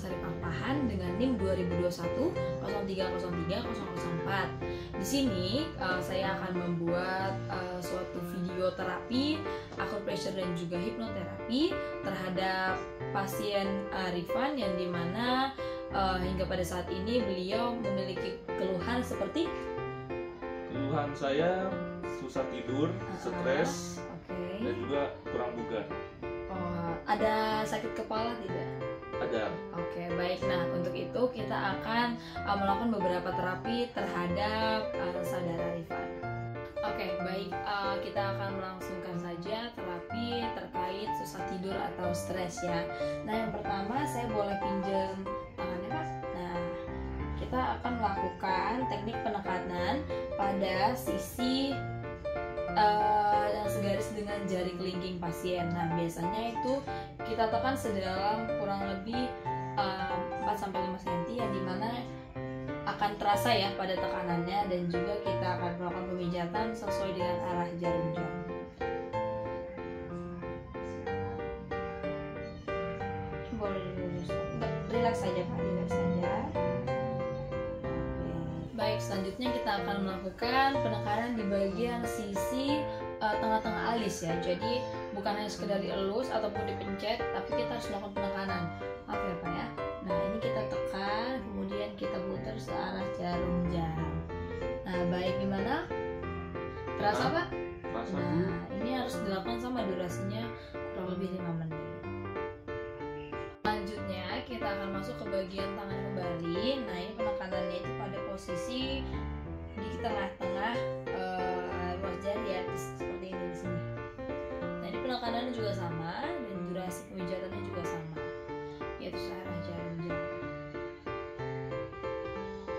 Sari Pampahan dengan NIM 2021 0303 004. Di sini saya akan membuat suatu video terapi acupressure dan juga hipnoterapi terhadap pasien Rifan yang dimana hingga pada saat ini beliau memiliki keluhan seperti Keluhan saya susah tidur, stres, dan juga kurang bugar. Ada sakit kepala tidak? Ada. Oke, baik. Nah, untuk itu kita akan melakukan beberapa terapi terhadap saudara Rifan. Oke, baik. Kita akan melangsungkan saja terapi terkait susah tidur atau stres ya. Nah, yang pertama saya boleh pinjam tangannya, Pak. Nah, kita akan melakukan teknik penekanan pada sisi yang segaris dengan jari kelingking pasien. Nah, biasanya itu kita tekan sedalam kurang lebih 4-5 cm yang dimana akan terasa ya pada tekanannya, dan juga kita akan melakukan pemijatan sesuai dengan arah jarum jam. Boleh lurus, relax saja Pak, relax saja. Baik, selanjutnya kita akan melakukan penekanan di bagian sisi tengah-tengah alis ya. Jadi bukan hanya sekedar dielus ataupun dipencet, tapi kita harus melakukan penekanan. Maaf ya Pak ya. Nah, ini kita tekan, kemudian kita putar searah jarum jam. Nah, baik, gimana? Terasa Pak? Terasa. Nah, ini harus dilakukan sama durasinya kurang lebih 5 menit. Selanjutnya kita akan masuk ke bagian tangan kembali. Nah, ini penekanannya itu pada posisi di tengah-tengah ruas jari ya, seperti ini di sini. Nah, ini penekanannya juga sama dan durasi pemijatannya juga sama, yaitu searah jarum jam.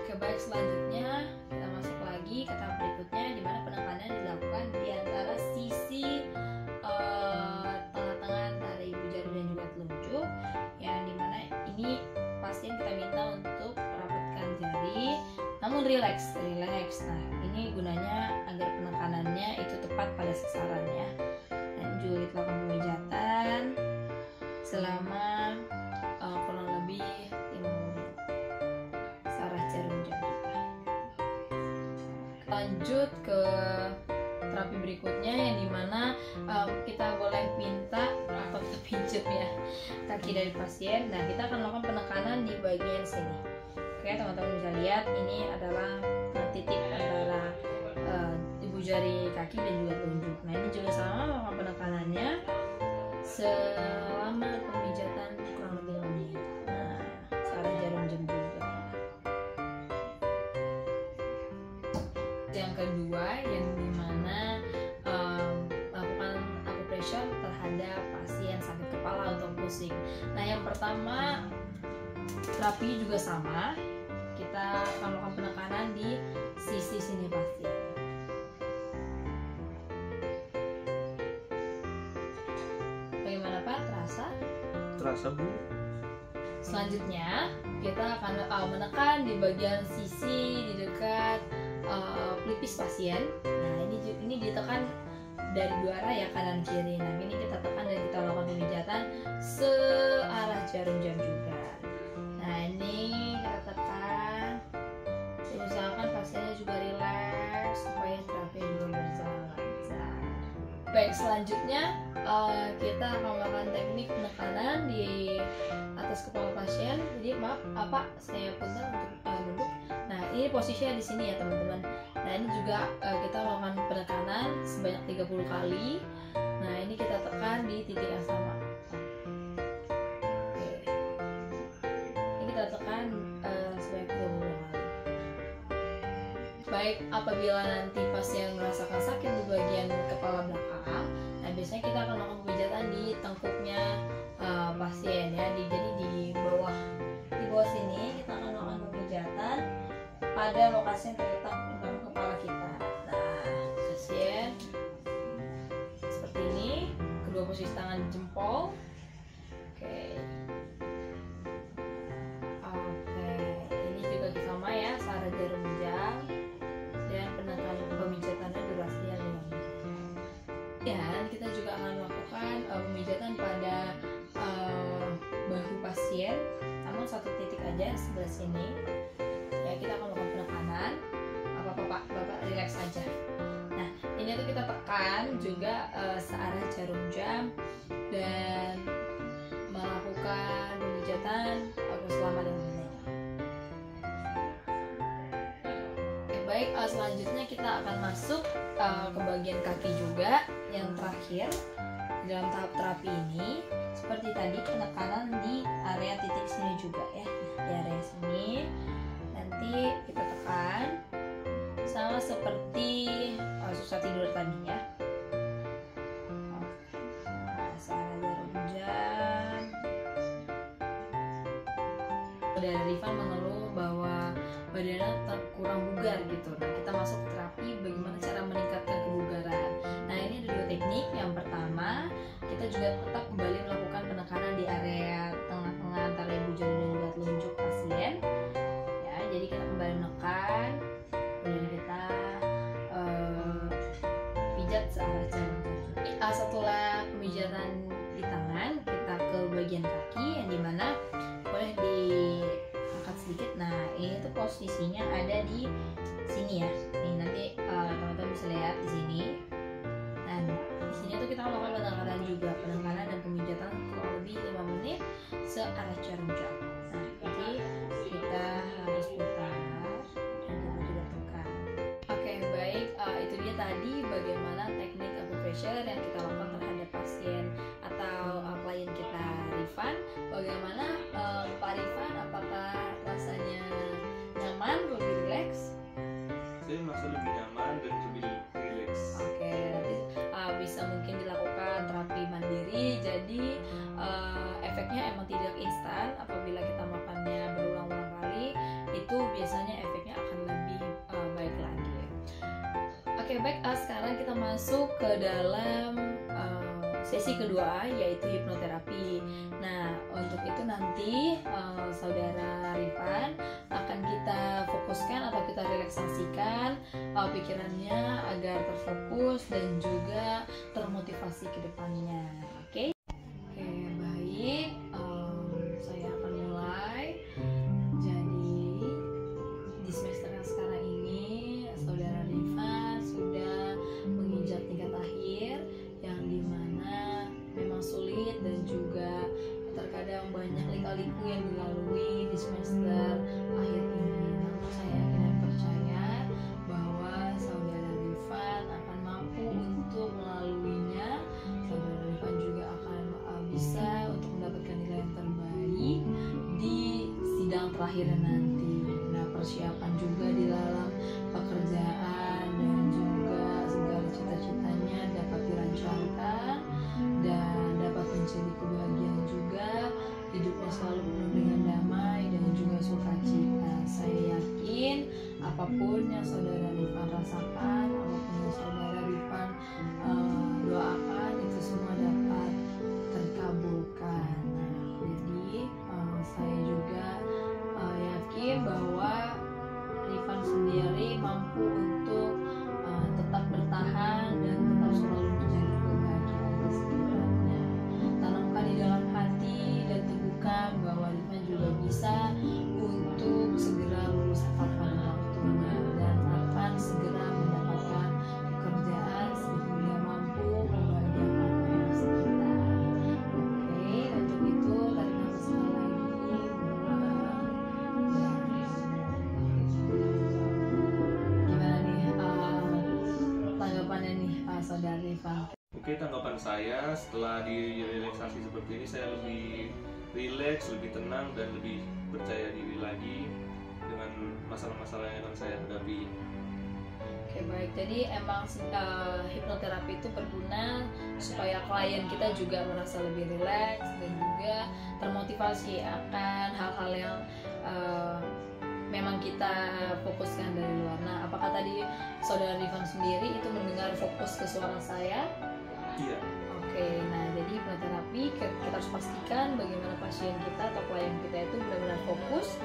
Oke, baik, selanjutnya kita masuk lagi ke tahap berikutnya, di mana penekanan dilakukan di antara sisi tengah-tengah antara ibu jari dan juga telunjuk, yang dimana ini pasien kita minta untuk merapatkan jari namun relax. Nah, ini gunanya agar penekanannya itu tepat pada sasarannya. Dan juga kita lakukan pemijatan selama kurang lebih 5 menit searah jarum jam juga. Lanjut ke terapi berikutnya, yang dimana kita boleh minta atau kita pinjam ya kaki dari pasien. Nah, kita akan melakukan penekanan di bagian sini. Oke, teman-teman bisa lihat ini adalah titik antara ibu jari kaki dan juga telunjuk. Nah, ini juga sama melakukan penekanannya selama pemijatan kurang lebih 5 menit. Nah, searah jarum jam juga. Yang kedua, yang dimana melakukan acupressure terhadap pasien sakit kepala atau pusing. Nah, yang pertama terapi juga sama. Kita akan melakukan penekanan di sisi sini pasien. Bagaimana Pak? Terasa? Terasa, Bu. Selanjutnya kita akan menekan di bagian sisi di dekat pelipis pasien. Nah, ini ditekan dari dua arah ya, kanan kiri. Nah, ini kita tekan dan kita lakukan pemijatan searah jarum jam juga. Nah, ini kita tekan, usahakan pasiennya juga rileks supaya terapi juga berjalan lancar. Baik, selanjutnya kita akan melakukan teknik penekanan di atas kepala pasien. Jadi maaf, saya punten untuk duduk. Nah, ini posisinya di sini ya teman-teman. Nah, ini juga kita melakukan penekanan sebanyak 30 kali. Nah, ini kita tekan di titik yang sama. Oke. Ini kita tekan sebanyak 30 kali. Baik, apabila nanti pasien merasakan sakit di bagian kepala belakang, nah biasanya kita akan melakukan pemijatan di tengkuknya pasien ya. Jadi di bawah sini kita akan melakukan pemijatan pada lokasi yang terletak dalam kepala kita. Nah, pasien seperti ini, kedua posisi tangan jempol. Oke, ini juga sama ya, searah jarum jam dan penekanan pemijatannya durasinya 5 menit. Dan kita juga akan melakukan pemijatan pada bahu pasien, namun namun satu titik aja sebelah sini. Ya, kita akan melakukan penekanan. Bapak relax aja. Nah, ini tuh kita tekan juga searah jarum jam dan melakukan pemijatan selama 5 menit. Baik, selanjutnya kita akan masuk ke bagian kaki juga yang terakhir dalam tahap terapi ini. Seperti tadi, penekanan di area titik sini juga ya, di area sini. Nanti kita tekan sama seperti susah tidur tadi ya. Searah jarum jam. Dari Rifan mengeluh bahwa badannya kurang bugar gitu. Nah, kita masuk ke terapi bagaimana cara meningkatkan kebugaran. Nah, ini ada 2 teknik. Yang pertama, kita juga tetap kembali melakukan penekanan di area tengah-tengah antara ibu jari dan juga telunjuk pasien. Ya, jadi kita kembali menekan, kemudian kita pijat searah jarum jam. Setelah pemijatan di tangan, kita ke bagian kaki yang dimana boleh diangkat sedikit. Nah, ini tuh posisinya ada di sini ya. Nih, nanti teman-teman bisa lihat di sini. Nah, di sini tuh kita melakukan penekanan juga, penekanan dan pemijatan kurang lebih 5 menit searah jarum jam. Nah, jadi kita harus putar dan jangan juga tekan. Oke, baik, itu dia tadi bagaimana teknik acupressure yang kita lakukan terhadap pasien atau klien kita Rifan. Bagaimana Pak Rifan, apakah rasanya nyaman, lebih rileks? Saya merasa lebih nyaman dan lebih rileks. Oke, nanti bisa mungkin dilakukan terapi mandiri. Jadi efeknya emang tidak instan. Apabila kita makannya berulang-ulang kali, itu biasanya efeknya akan lebih baik lagi. Oke, baik, sekarang kita masuk ke dalam sesi kedua, yaitu hipnoterapi. Nah, untuk itu nanti saudara Rifan akan kita fokuskan atau kita relaksasikan pikirannya agar terfokus dan juga termotivasi ke depannya. Oke? Oke, baik. Saya akan mulai. Jadi di semester yang sekarang ini saudara Rifan sudah menginjak tingkat akhir yang dimana memang sulit dan juga terkadang banyak lika-liku yang dilalui di semester akhir ini. Namun saya yakin dan percaya bahwa saudara Rifan akan mampu untuk melaluinya. Saudara Rifan juga akan bisa untuk mendapatkan nilai yang terbaik di sidang terakhir nanti. Nah, persiapan juga di dalam pekerjaan dan juga segala cita-citanya dapat dilancarkan dan dapat mencari kebahagiaan juga, hidupnya selalu penuh dengan damai dan juga sukacita. Saya yakin apapun yang saudara Rifan rasakan, apapun yang saudara Rifan doakan, itu semua dapat terkabulkan. Nah, jadi saya juga yakin bahwa Rifan sendiri mampu untuk tetap bertahan dan tetap selalu menjadi kebahagiaan di sekitarnya. Tanamkan di dalam hati dan teguhkan bahwa Rifan juga bisa untuk segera lulus tepat pada waktunya dan akan segera mendapatkan pekerjaan sehingga mampu membahagiakan orang sekitar. Oke, untuk itu tarik nafas lagi, buang. Gimana nih tanggapannya nih saudara Rifan? Oke, tanggapan saya setelah direlaksasi seperti ini, saya lebih rileks, lebih tenang, dan lebih percaya diri lagi dengan masalah-masalah yang akan saya hadapi. Oke, baik. Jadi emang hipnoterapi itu berguna supaya klien kita juga merasa lebih rileks dan juga termotivasi akan hal-hal yang memang kita fokuskan dari luar. Nah, apakah tadi saudara Rifan sendiri itu mendengar fokus ke suara saya? Iya. Oke, nah jadi hipnoterapi kita harus pastikan bagaimana pasien kita atau klien kita itu benar-benar fokus,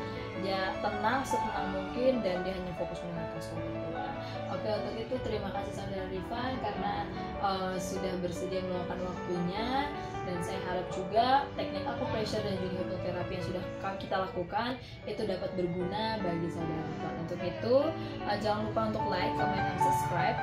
dia tenang setenang mungkin dan dia hanya fokus mendengarkan suara kita. Oke, untuk itu terima kasih saudara Rifan karena sudah bersedia meluangkan waktunya, dan saya harap juga teknik acupressure dan juga hipnoterapi yang sudah kita lakukan itu dapat berguna bagi saudara. Untuk itu jangan lupa untuk like, comment, dan subscribe